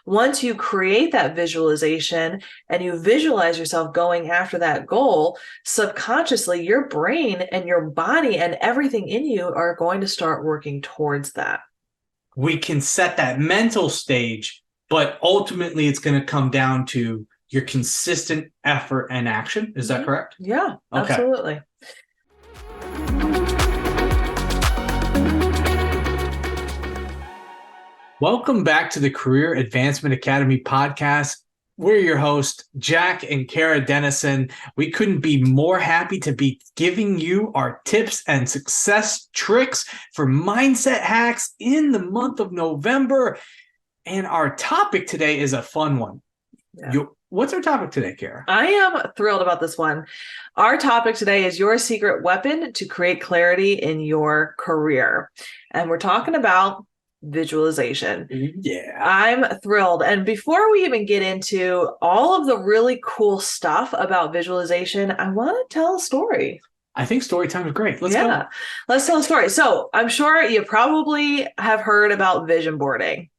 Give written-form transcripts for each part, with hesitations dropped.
once you create that visualization and you visualize yourself going after that goal, subconsciously, your brain and your body and everything in you are going to start working towards that. We can set that mental stage, but ultimately it's going to come down to your consistent effort and action. Is that correct? Yeah, Okay. absolutely. Welcome back to the Career Advancement Academy podcast. We're your hosts, Jack and Kara Dennison. We couldn't be more happy to be giving you our tips and success tricks for mindset hacks in the month of November. And our topic today is a fun one. Yeah. What's our topic today, Kara? I am thrilled about this one. Our topic today is your secret weapon to create clarity in your career. And we're talking about visualization. Yeah. I'm thrilled. And before we even get into all of the really cool stuff about visualization, I want to tell a story. I think story time is great. Let's go. Let's tell a story. So I'm sure you probably have heard about vision boarding,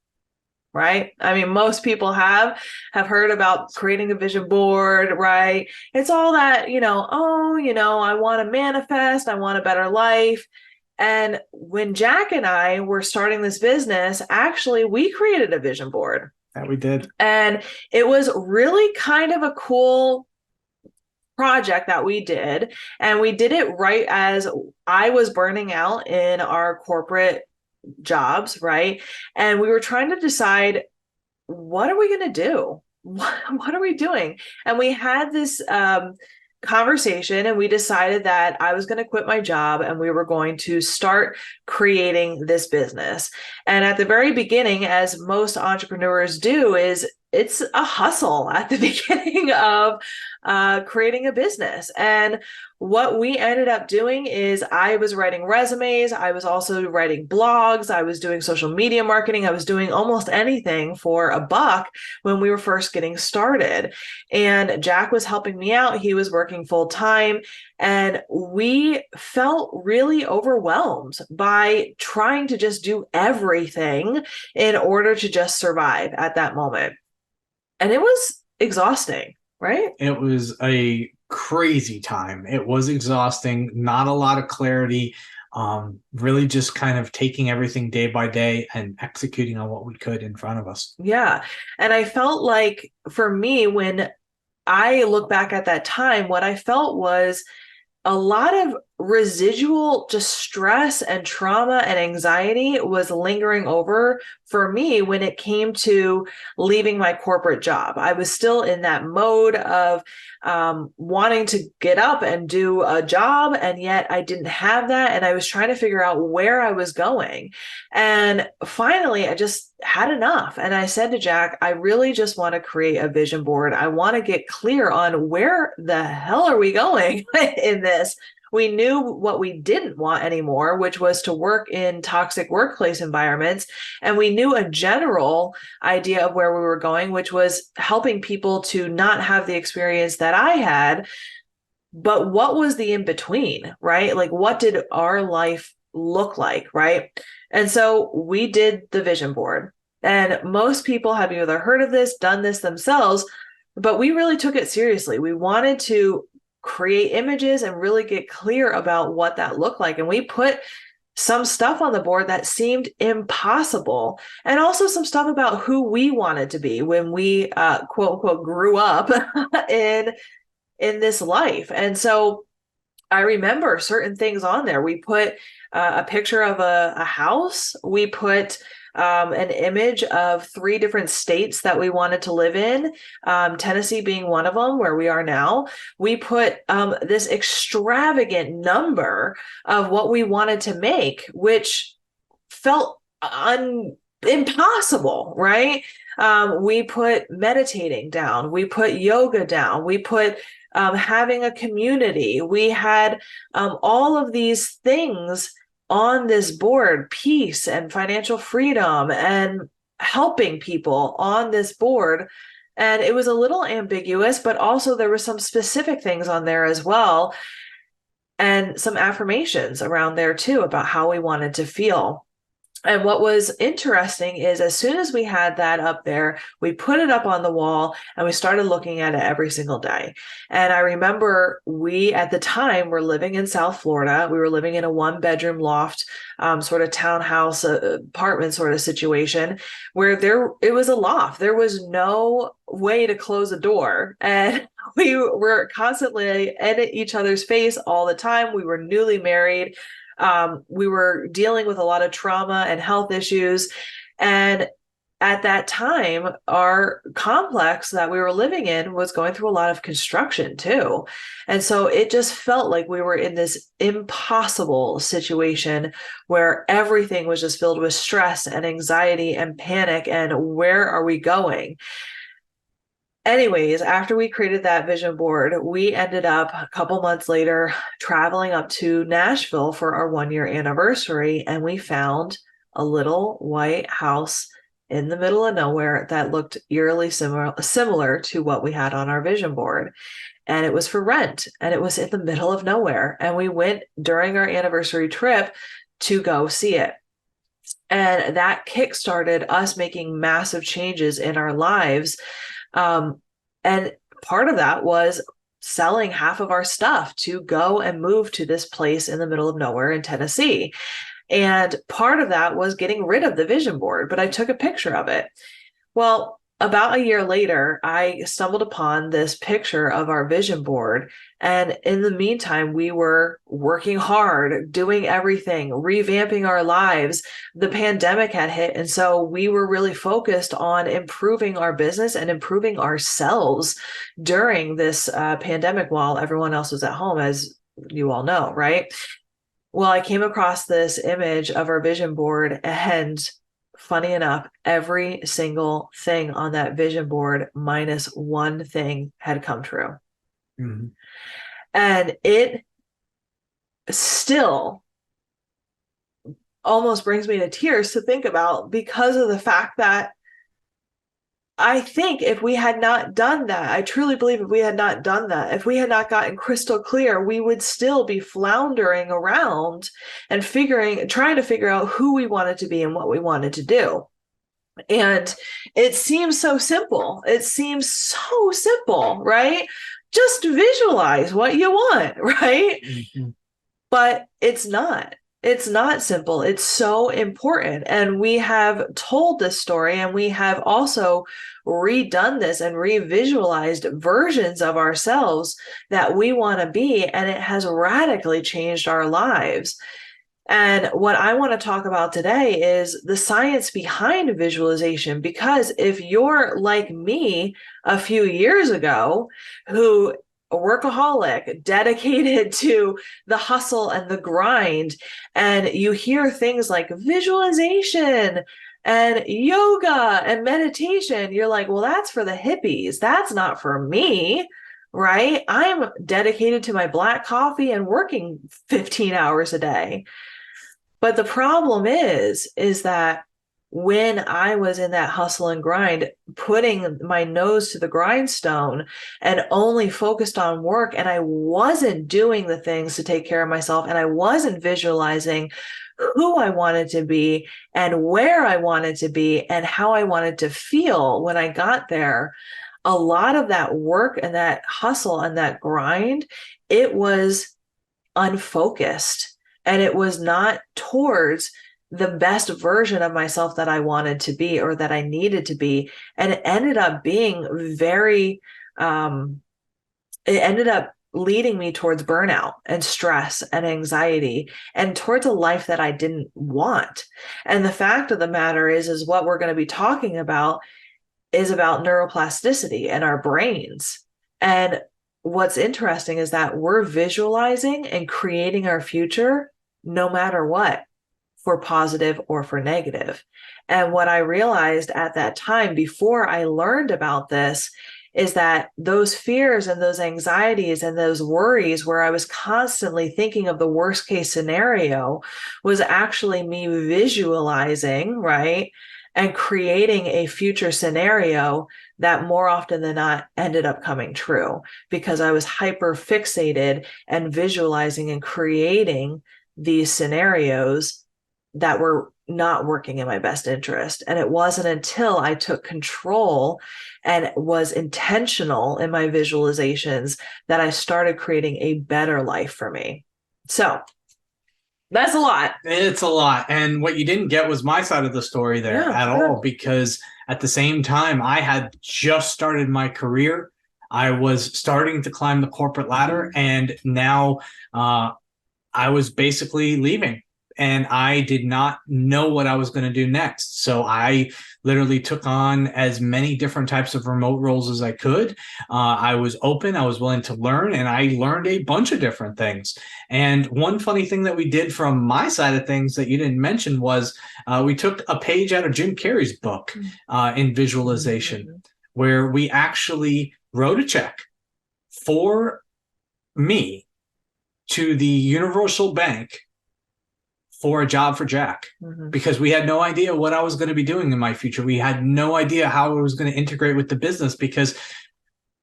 right? I mean, most people have heard about creating a vision board, right? It's all that, I want to manifest, I want a better life. And when Jack and I were starting this business, actually, we created a vision board. That we did. And it was really kind of a cool project that we did. And we did it right as I was burning out in our corporate jobs, right? And we were trying to decide, what are we going to do? What are we doing? And we had this conversation, and we decided that I was going to quit my job and we were going to start creating this business. And at the very beginning, as most entrepreneurs do, it's a hustle at the beginning of creating a business. And what we ended up doing is I was writing resumes. I was also writing blogs. I was doing social media marketing. I was doing almost anything for a buck when we were first getting started. And Jack was helping me out. He was working full time. And we felt really overwhelmed by trying to just do everything in order to just survive at that moment. And it was exhausting, right? It was a crazy time. It was exhausting, not a lot of clarity, really just kind of taking everything day by day and executing on what we could in front of us. Yeah. And I felt like for me, when I look back at that time, what I felt was a lot of residual just stress and trauma and anxiety was lingering over for me when it came to leaving my corporate job. I was still in that mode of wanting to get up and do a job, and yet I didn't have that. And I was trying to figure out where I was going. And finally, I just had enough. And I said to Jack, I really just want to create a vision board. I want to get clear on where the hell are we going in this. We knew what we didn't want anymore, which was to work in toxic workplace environments. And we knew a general idea of where we were going, which was helping people to not have the experience that I had. But what was the in between, right? Like, what did our life look like, right? And so we did the vision board. And most people have either heard of this, done this themselves, but we really took it seriously. We wanted to create images and really get clear about what that looked like. And we put some stuff on the board that seemed impossible, and also some stuff about who we wanted to be when we quote unquote grew up in this life. And so I remember certain things on there. We put a picture of a house. We put an image of 3 different states that we wanted to live in, Tennessee being one of them, where we are now. We put this extravagant number of what we wanted to make, which felt impossible, right? We put meditating down. We put yoga down. We put having a community. We had all of these things on this board, peace and financial freedom and helping people on this board. And it was a little ambiguous, but also there were some specific things on there as well. And some affirmations around there too about how we wanted to feel. And what was interesting is as soon as we had that up there, we put it up on the wall and we started looking at it every single day. And I remember we, at the time, were living in South Florida. We were living in a one-bedroom loft, sort of townhouse apartment sort of situation where it was a loft. There was no way to close a door. And we were constantly in each other's face all the time. We were newly married. We were dealing with a lot of trauma and health issues. And at that time, our complex that we were living in was going through a lot of construction too. And so it just felt like we were in this impossible situation where everything was just filled with stress and anxiety and panic. And where are we going? Anyways, after we created that vision board, we ended up a couple months later traveling up to Nashville for our 1 year anniversary, and we found a little white house in the middle of nowhere that looked eerily similar to what we had on our vision board. And it was for rent, and it was in the middle of nowhere. And we went during our anniversary trip to go see it. And that kickstarted us making massive changes in our lives. And part of that was selling half of our stuff to go and move to this place in the middle of nowhere in Tennessee. And part of that was getting rid of the vision board, but I took a picture of it. Well, about a year later, I stumbled upon this picture of our vision board. And in the meantime, we were working hard, doing everything, revamping our lives. The pandemic had hit. And so we were really focused on improving our business and improving ourselves during this pandemic while everyone else was at home, as you all know, right? Well, I came across this image of our vision board, and funny enough, every single thing on that vision board, minus one thing, had come true. Mm-hmm. And it still almost brings me to tears to think about, because of the fact that I think if we had not done that, I truly believe if we had not done that, if we had not gotten crystal clear, we would still be floundering around and trying to figure out who we wanted to be and what we wanted to do. And it seems so simple. It seems so simple, right? Just visualize what you want, right? Mm-hmm. But it's not. It's not simple. It's so important. And we have told this story, and we have also redone this and revisualized versions of ourselves that we want to be. And it has radically changed our lives. And what I want to talk about today is the science behind visualization, because if you're like me a few years ago, who a workaholic dedicated to the hustle and the grind, and you hear things like visualization and yoga and meditation, you're like, well, that's for the hippies. That's not for me, right? I'm dedicated to my black coffee and working 15 hours a day. But the problem is that when I was in that hustle and grind, putting my nose to the grindstone and only focused on work, and I wasn't doing the things to take care of myself, and I wasn't visualizing who I wanted to be and where I wanted to be and how I wanted to feel when I got there, a lot of that work and that hustle and that grind, it was unfocused. And it was not towards the best version of myself that I wanted to be or that I needed to be. And it ended up being it ended up leading me towards burnout and stress and anxiety and towards a life that I didn't want. And the fact of the matter is what we're going to be talking about is about neuroplasticity and our brains. And what's interesting is that we're visualizing and creating our future no matter what, for positive or for negative. And what I realized at that time, before I learned about this, is that those fears and those anxieties and those worries where I was constantly thinking of the worst case scenario was actually me visualizing, right? And creating a future scenario that more often than not ended up coming true, because I was hyper fixated and visualizing and creating these scenarios that were not working in my best interest. And it wasn't until I took control and was intentional in my visualizations that I started creating a better life for me. So that's a lot. It's a lot. And what you didn't get was my side of the story there Yeah, at yeah. all, because at the same time, I had just started my career. I was starting to climb the corporate ladder, and now I was basically leaving, and I did not know what I was going to do next. So I literally took on as many different types of remote roles as I could. I was open, I was willing to learn, and I learned a bunch of different things. And one funny thing that we did from my side of things that you didn't mention was we took a page out of Jim Carrey's book in visualization, where we actually wrote a check for me to the Universal Bank for a job for Jack, because we had no idea what I was going to be doing in my future. We had no idea how I was going to integrate with the business, because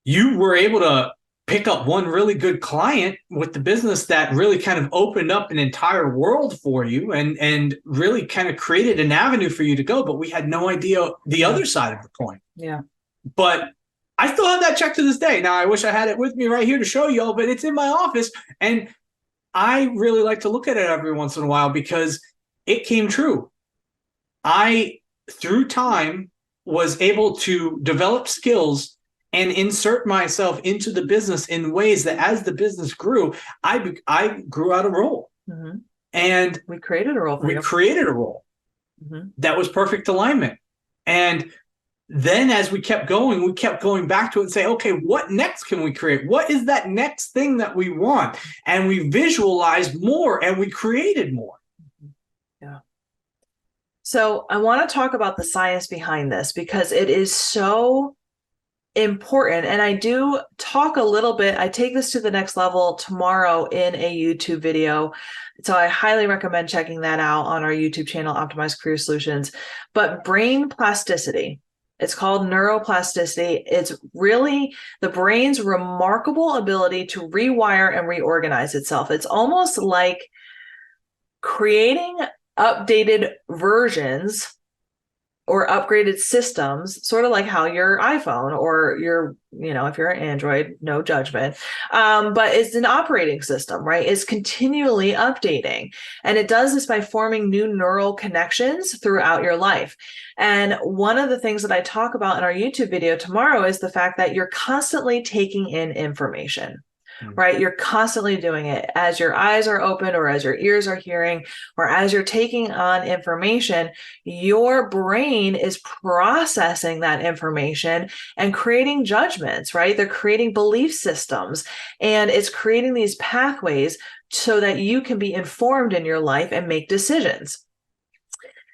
you were able to pick up one really good client with the business that really kind of opened up an entire world for you and really kind of created an avenue for you to go. But we had no idea the other side of the coin. Yeah. But I still have that check to this day. Now, I wish I had it with me right here to show y'all, but it's in my office. And I really like to look at it every once in a while because it came true. I, through time, was able to develop skills and insert myself into the business in ways that, as the business grew, I grew out a role. And we created a role for you. We created a role that was perfect alignment. And then as we kept going back to it and say, okay, what next can we create? What is that next thing that we want? And we visualized more and we created more. Yeah. So I want to talk about the science behind this, because it is so important. And I do talk a little bit, I take this to the next level tomorrow in a YouTube video. So I highly recommend checking that out on our YouTube channel, Optimized Career Solutions. But brain plasticity, it's called neuroplasticity. It's really the brain's remarkable ability to rewire and reorganize itself. It's almost like creating updated versions or upgraded systems, sort of like how your iPhone or your, if you're an Android, no judgment, but it's an operating system, right? It's continually updating. And it does this by forming new neural connections throughout your life. And one of the things that I talk about in our YouTube video tomorrow is the fact that you're constantly taking in information. Right? You're constantly doing it as your eyes are open or as your ears are hearing or as you're taking on information. Your brain is processing that information and creating judgments, right? They're creating belief systems, and it's creating these pathways so that you can be informed in your life and make decisions.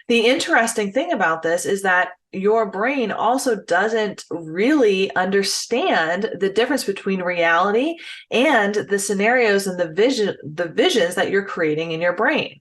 The interesting thing about this is that your brain also doesn't really understand the difference between reality and the scenarios and the visions that you're creating in your brain.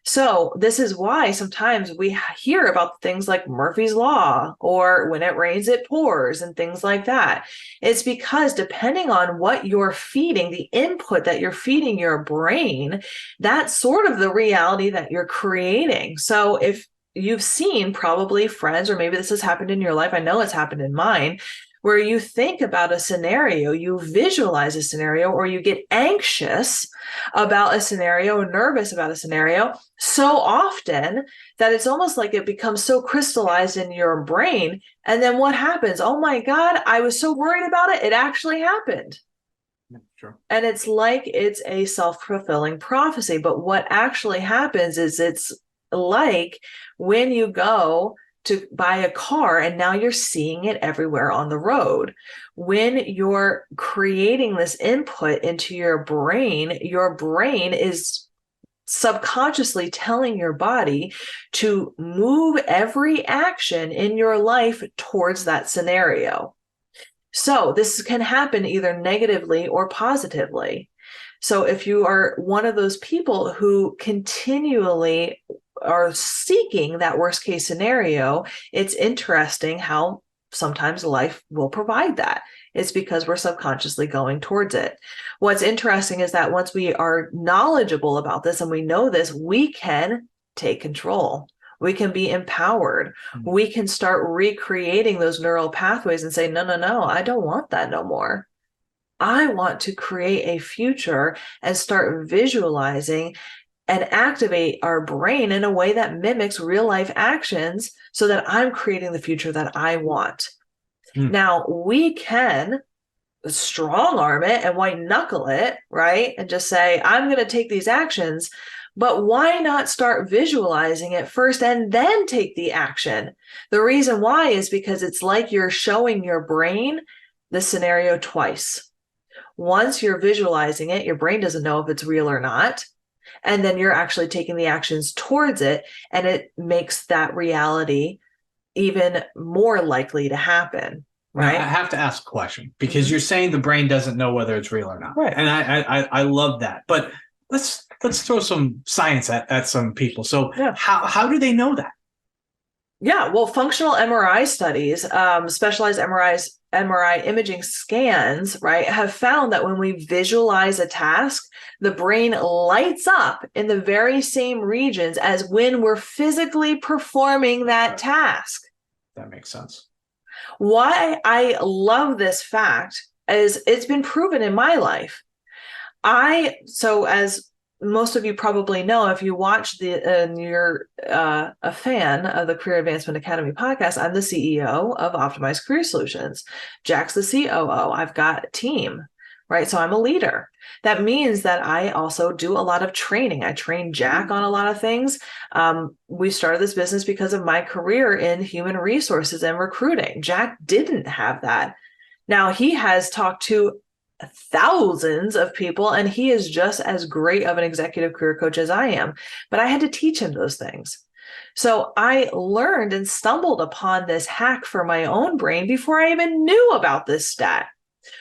So this is why sometimes we hear about things like Murphy's Law or when it rains, it pours and things like that. It's because depending on what you're feeding, the input that you're feeding your brain, that's sort of the reality that you're creating. So if you've seen probably friends, or maybe this has happened in your life, I know it's happened in mine, where you think about a scenario, you visualize a scenario, or you get anxious about a scenario, nervous about a scenario so often that it's almost like it becomes so crystallized in your brain. And then what happens? Oh my God, I was so worried about it. It actually happened. Sure. And it's like it's a self-fulfilling prophecy. But what actually happens is it's like when you go to buy a car and now you're seeing it everywhere on the road. When you're creating this input into your brain is subconsciously telling your body to move every action in your life towards that scenario. So this can happen either negatively or positively. So if you are one of those people who continually are seeking that worst case scenario, it's interesting how sometimes life will provide that. It's because we're subconsciously going towards it. What's interesting is that once we are knowledgeable about this and we know this, we can take control. We can be empowered. We can start recreating those neural pathways and say, no, no, no, I don't want that no more. I want to create a future and start visualizing and activate our brain in a way that mimics real life actions so that I'm creating the future that I want. Now, we can strong arm it and white knuckle it, right? And just say, I'm going to take these actions. But why not start visualizing it first and then take the action? The reason why is because it's like you're showing your brain the scenario twice. Once you're visualizing it, your brain doesn't know if it's real or not. And then you're actually taking the actions towards it, and it makes that reality even more likely to happen. Now, Right. I have to ask a question because you're saying the brain doesn't know whether it's real or not. Right. And I love that. But let's throw some science at some people. So how do they know that? Yeah, well, functional MRI studies, specialized MRI imaging scans, right, have found that when we visualize a task, the brain lights up in the very same regions as when we're physically performing that task. That makes sense. Why I love this fact is it's been proven in my life. So as most of you probably know, if you watch you're a fan of the Career Advancement Academy podcast, I'm the CEO of Optimized Career Solutions. Jack's the COO. I've got a team, right? So I'm a leader. That means that I also do a lot of training. I train Jack on a lot of things. We started this business because of my career in human resources and recruiting. Jack didn't have that. Now he has talked to thousands of people, and he is just as great of an executive career coach as I am. But I had to teach him those things. So I learned and stumbled upon this hack for my own brain before I even knew about this stat,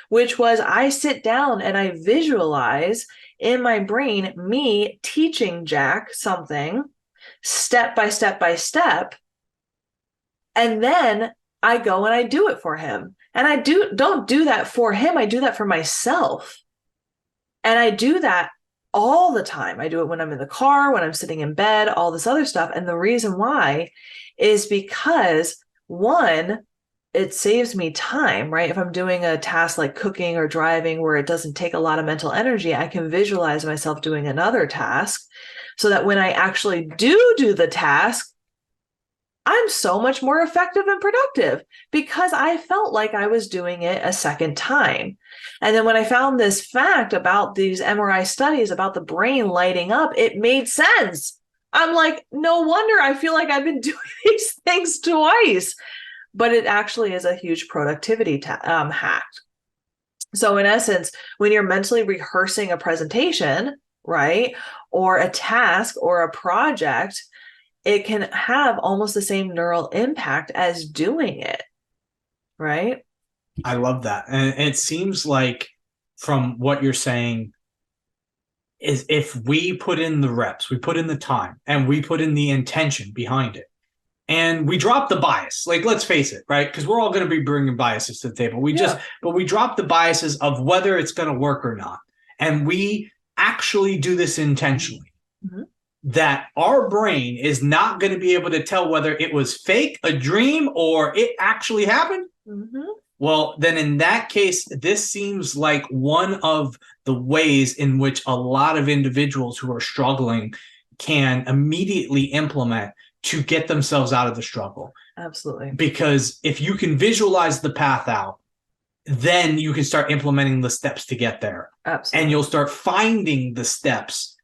which was I sit down and I visualize in my brain me teaching Jack something step by step by step. And then I go and I do it for him. And I don't do that for him. I do that for myself. And I do that all the time. I do it when I'm in the car, when I'm sitting in bed, all this other stuff. And the reason why is because, one, it saves me time, right? If I'm doing a task like cooking or driving where it doesn't take a lot of mental energy, I can visualize myself doing another task so that when I actually do the task, I'm so much more effective and productive because I felt like I was doing it a second time. And then when I found this fact about these MRI studies about the brain lighting up, it made sense. I'm like, no wonder I feel like I've been doing these things twice. But it actually is a huge productivity hack. So in essence, when you're mentally rehearsing a presentation, right, or a task or a project, it can have almost the same neural impact as doing it, right? I love that. And it seems like from what you're saying is if we put in the reps, we put in the time, and we put in the intention behind it, and we drop the bias. Like, let's face it, right? Because we're all going to be bringing biases to the table. But we drop the biases of whether it's going to work or not. And we actually do this intentionally. Mm-hmm. That our brain is not going to be able to tell whether it was fake, a dream, or it actually happened. Mm-hmm. Well, then in that case, this seems like one of the ways in which a lot of individuals who are struggling can immediately implement to get themselves out of the struggle. Absolutely. Because if you can visualize the path out, then you can start implementing the steps to get there. Absolutely. And you'll start finding the steps,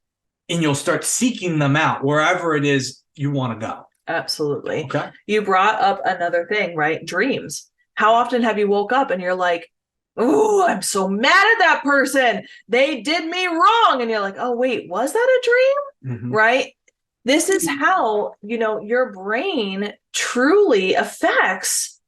and you'll start seeking them out wherever it is you want to go. Absolutely. Okay. You brought up another thing, right? Dreams. How often have you woke up and you're like, oh, I'm so mad at that person. They did me wrong. And you're like, oh, wait, was that a dream? Mm-hmm. Right? This is how, your brain truly affects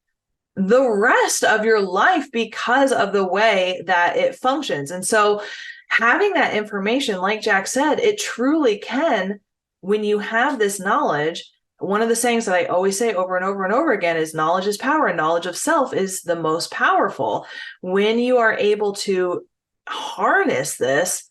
the rest of your life because of the way that it functions. And so having that information, like Jack said, it truly can, when you have this knowledge, one of the sayings that I always say over and over and over again is knowledge is power, and knowledge of self is the most powerful. When you are able to harness this,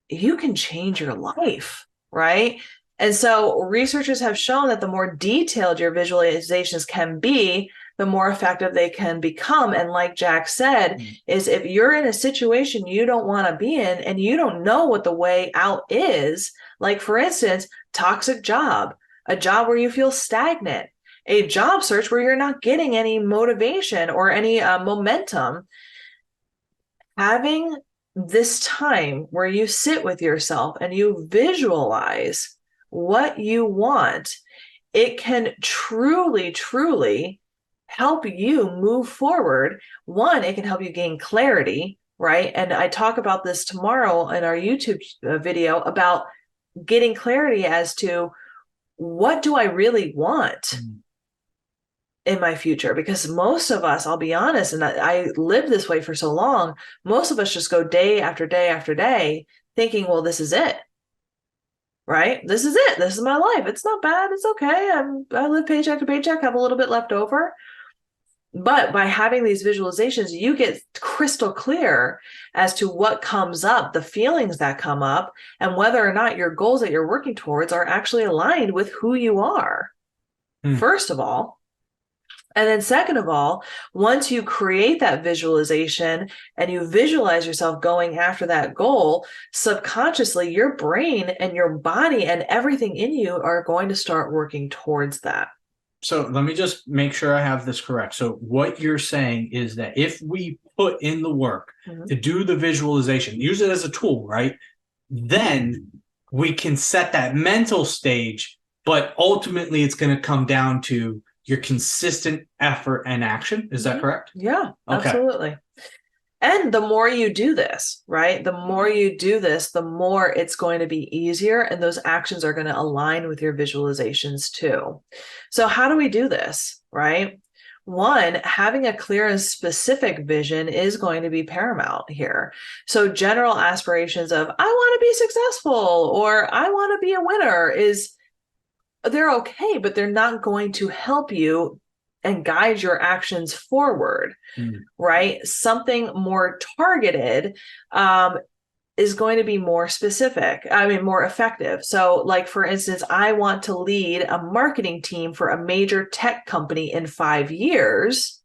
you can change your life, right? And so researchers have shown that the more detailed your visualizations can be, the more effective they can become. And like Jack said, is if you're in a situation you don't want to be in and you don't know what the way out is, like for instance, toxic job, a job where you feel stagnant, a job search where you're not getting any motivation or any momentum, having this time where you sit with yourself and you visualize what you want, it can truly, truly help you move forward. One, it can help you gain clarity, right? And I talk about this tomorrow in our YouTube video about getting clarity as to what do I really want in my future? Because most of us, I'll be honest, and I lived this way for so long, most of us just go day after day after day thinking, well, this is it. Right? This is it. This is my life. It's not bad. It's okay. I live paycheck to paycheck, have a little bit left over. But by having these visualizations, you get crystal clear as to what comes up, the feelings that come up, and whether or not your goals that you're working towards are actually aligned with who you are, first of all. And then second of all, once you create that visualization and you visualize yourself going after that goal, subconsciously, your brain and your body and everything in you are going to start working towards that. So let me just make sure I have this correct. So what you're saying is that if we put in the work to do the visualization, use it as a tool, right? Then we can set that mental stage, but ultimately it's going to come down to your consistent effort and action. Is that correct? Yeah, okay. Absolutely. And the more you do this, right? The more you do this, the more it's going to be easier. And those actions are going to align with your visualizations too. So how do we do this, right? One, having a clear and specific vision is going to be paramount here. So general aspirations of, I want to be successful or I want to be a winner they're okay, but they're not going to help you and guide your actions forward, right? Something more targeted is going to be more specific. I mean, more effective. So like, for instance, I want to lead a marketing team for a major tech company in 5 years.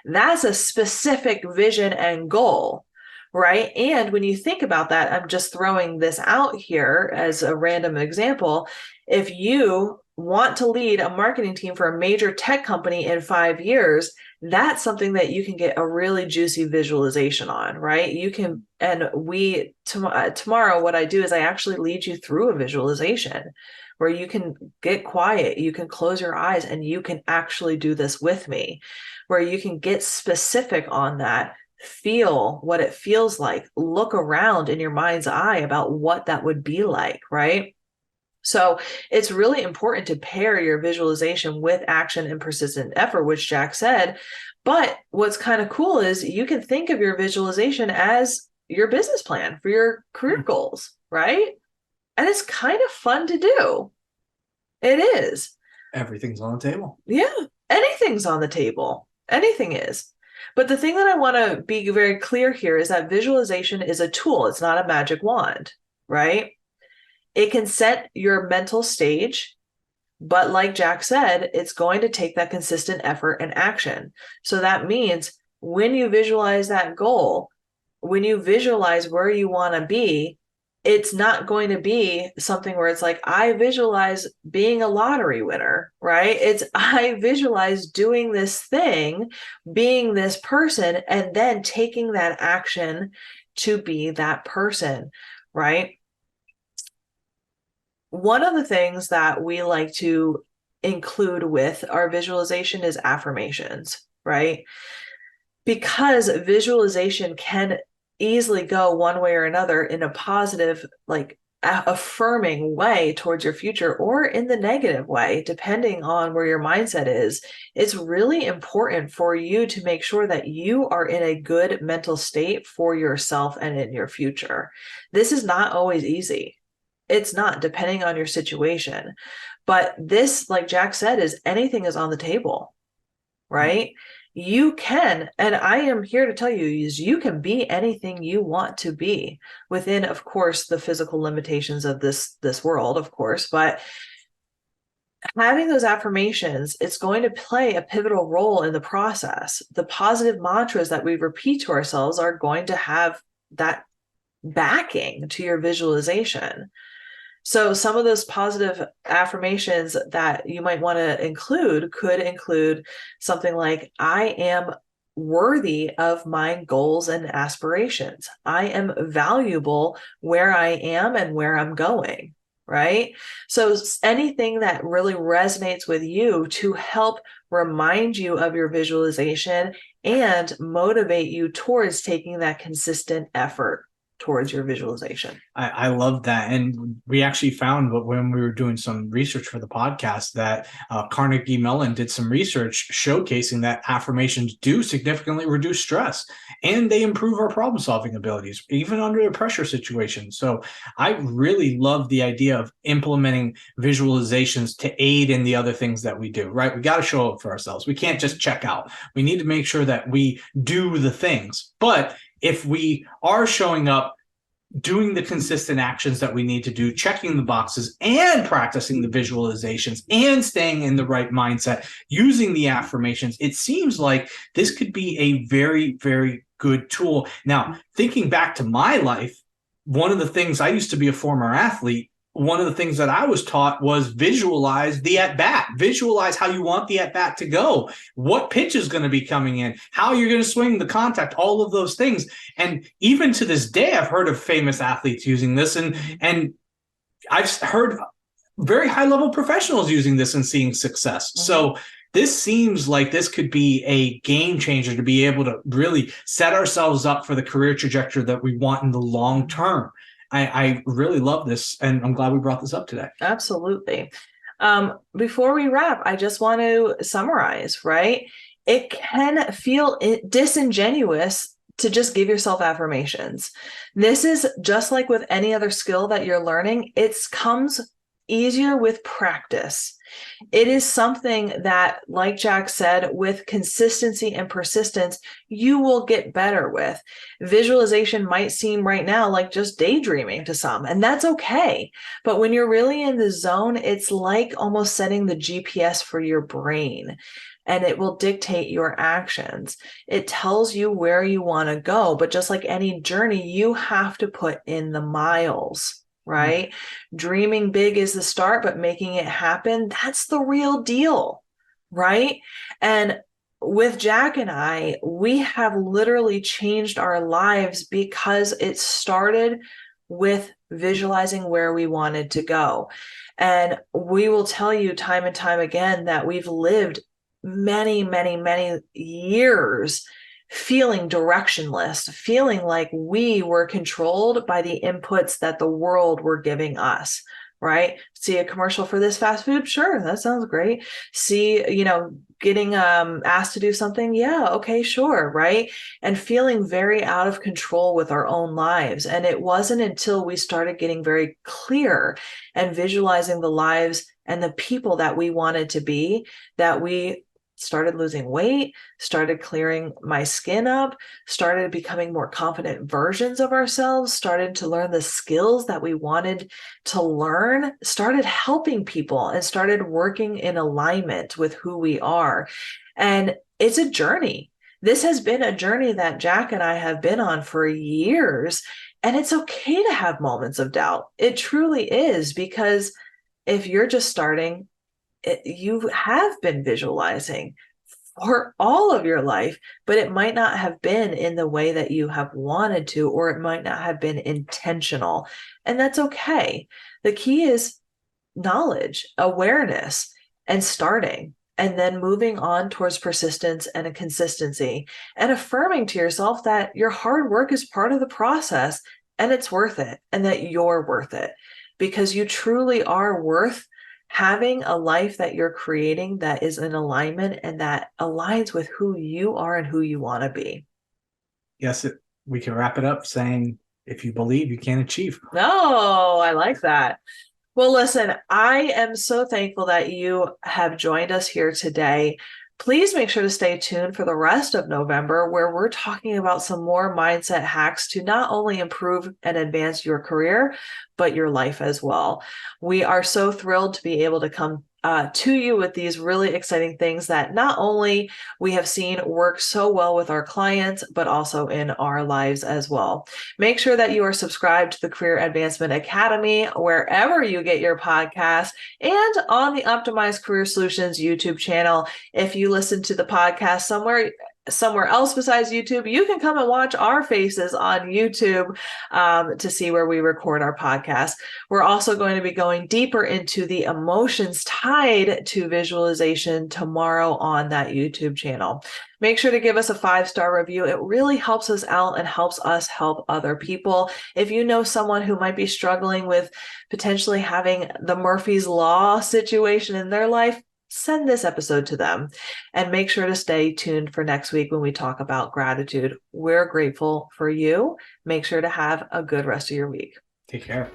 That's a specific vision and goal, right? And when you think about that, I'm just throwing this out here as a random example. If you want to lead a marketing team for a major tech company in 5 years, that's something that you can get a really juicy visualization on, right? You can, and tomorrow, what I do is I actually lead you through a visualization where you can get quiet, you can close your eyes, and you can actually do this with me, where you can get specific on that, feel what it feels like, look around in your mind's eye about what that would be like, right? So it's really important to pair your visualization with action and persistent effort, which Jack said. But what's kind of cool is you can think of your visualization as your business plan for your career goals, right? And it's kind of fun to do. It is. Everything's on the table. Yeah, anything's on the table. Anything is. But the thing that I want to be very clear here is that visualization is a tool. It's not a magic wand, right? It can set your mental stage, but like Jack said, it's going to take that consistent effort and action. So that means when you visualize that goal, when you visualize where you want to be, it's not going to be something where it's like, I visualize being a lottery winner, right? It's, I visualize doing this thing, being this person, and then taking that action to be that person, right? One of the things that we like to include with our visualization is affirmations, right? Because visualization can easily go one way or another in a positive, like affirming way towards your future, or in the negative way, depending on where your mindset is. It's really important for you to make sure that you are in a good mental state for yourself and in your future. This is not always easy. It's not, depending on your situation. But this, like Jack said, is anything is on the table, right? you can, and I am here to tell you, is you can be anything you want to be within, of course, the physical limitations of this world, of course, but having those affirmations, it's going to play a pivotal role in the process. The positive mantras that we repeat to ourselves are going to have that backing to your visualization. So some of those positive affirmations that you might want to include could include something like, I am worthy of my goals and aspirations. I am valuable where I am and where I'm going, right? So anything that really resonates with you to help remind you of your visualization and motivate you towards taking that consistent effort towards your visualization. I love that. And we actually found when we were doing some research for the podcast that Carnegie Mellon did some research showcasing that affirmations do significantly reduce stress and they improve our problem solving abilities, even under a pressure situation. So I really love the idea of implementing visualizations to aid in the other things that we do, right? We got to show up for ourselves. We can't just check out. We need to make sure that we do the things. But if we are showing up, doing the consistent actions that we need to do, checking the boxes and practicing the visualizations and staying in the right mindset, using the affirmations, it seems like this could be a very, very good tool. Now, thinking back to my life, one of the things, I used to be a former athlete. One of the things that I was taught was visualize the at-bat, visualize how you want the at-bat to go, what pitch is going to be coming in, how you're going to swing the contact, all of those things. And even to this day, I've heard of famous athletes using this, and I've heard very high-level professionals using this and seeing success. Mm-hmm. So this seems like this could be a game changer to be able to really set ourselves up for the career trajectory that we want in the long term. I really love this, and I'm glad we brought this up today. Absolutely. Before we wrap, I just want to summarize, right? It can feel disingenuous to just give yourself affirmations. This is just like with any other skill that you're learning. It comes easier with practice. It is something that, like Jack said, with consistency and persistence, you will get better with. Visualization might seem right now like just daydreaming to some, and that's okay. But when you're really in the zone, it's like almost setting the GPS for your brain, and it will dictate your actions. It tells you where you want to go, but just like any journey, you have to put in the miles. Right? Dreaming big is the start, but making it happen, that's the real deal. Right? And with Jack and I, we have literally changed our lives because it started with visualizing where we wanted to go. And we will tell you time and time again that we've lived many, many, many years feeling directionless, feeling like we were controlled by the inputs that the world were giving us, right? See a commercial for this fast food? Sure, that sounds great. See, getting asked to do something? Yeah, okay, sure, right? And feeling very out of control with our own lives. And it wasn't until we started getting very clear and visualizing the lives and the people that we wanted to be that we started losing weight, started clearing my skin up, started becoming more confident versions of ourselves, started to learn the skills that we wanted to learn, started helping people, and started working in alignment with who we are. And it's a journey. This has been a journey that Jack and I have been on for years. And it's okay to have moments of doubt. It truly is, because if you're just starting, you have been visualizing for all of your life, but it might not have been in the way that you have wanted to, or it might not have been intentional. And that's okay. The key is knowledge, awareness, and starting, and then moving on towards persistence and a consistency, and affirming to yourself that your hard work is part of the process and it's worth it, and that you're worth it, because you truly are worth having a life that you're creating that is in alignment and that aligns with who you are and who you want to be. Yes, we can wrap it up saying, if you believe, you can achieve. Oh, I like that. Well, listen, I am so thankful that you have joined us here today. Please make sure to stay tuned for the rest of November, where we're talking about some more mindset hacks to not only improve and advance your career, but your life as well. We are so thrilled to be able to come to you with these really exciting things that not only we have seen work so well with our clients, but also in our lives as well. Make sure that you are subscribed to the Career Advancement Academy wherever you get your podcasts and on the Optimized Career Solutions YouTube channel. If you listen to the podcast somewhere else besides YouTube, you can come and watch our faces on YouTube to see where we record our podcast. We're also going to be going deeper into the emotions tied to visualization tomorrow on that YouTube channel. Make sure to give us a 5-star review. It really helps us out and helps us help other people. If you know someone who might be struggling with potentially having the Murphy's Law situation in their life, send this episode to them, and make sure to stay tuned for next week when we talk about gratitude. We're grateful for you. Make sure to have a good rest of your week. Take care.